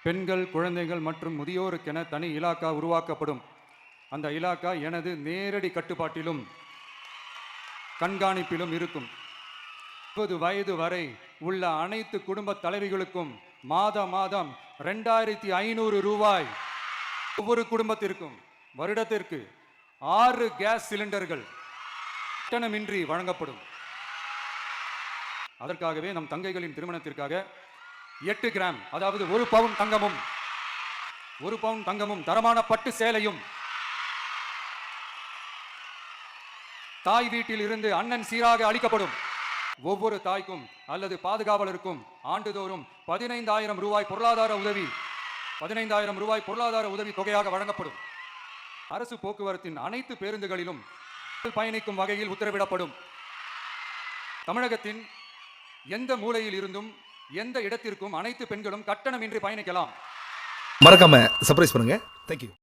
பெண்கள், குழந்தைகள் மற்றும் முதியோருக்கென தனி இலாக்கா உருவாக்கப்படும். அந்த இலாக்கா எனது நேரடி கட்டுப்பாட்டிலும் கண்காணிப்பிலும் இருக்கும். 30 வயது வரை உள்ள அனைத்து குடும்ப தலைவிகளுக்கும் மாதம் 2500 ரூபாய் ஒவ்வொரு குடும்பத்திற்கும் வருடத்திற்கு 6 கேஸ் சிலிண்டர்கள் கட்டணமின்றி வழங்கப்படும். அதற்காகவே நம் தங்கைகளின் திருமணத்திற்காக 8 கிராம், அதாவது 1 பவுன் தங்கமும் தரமான பட்டு சேலையும், தாய் வீட்டில் இருந்து அண்ணன் சீராக அளிக்கப்படும். ஒவ்வொரு தாய்க்கும் அல்லது பாதுகாவலருக்கும் ஆண்டுதோறும் 15,000 ரூபாய் பொருளாதார உதவி தொகையாக வழங்கப்படும். அரசு போக்குவரத்தின் அனைத்து பேருந்துகளிலும் பயணிக்கும் வகையில் உத்தரவிடப்படும். தமிழகத்தின் எந்த மூலையில் இருந்தும் எந்த இடத்திற்கும் அனைத்து பெண்களும் கட்டணமின்றி பயணிக்கலாம். மறக்காம சர்ப்ரைஸ் பண்ணுங்க. தேங்க்யூ.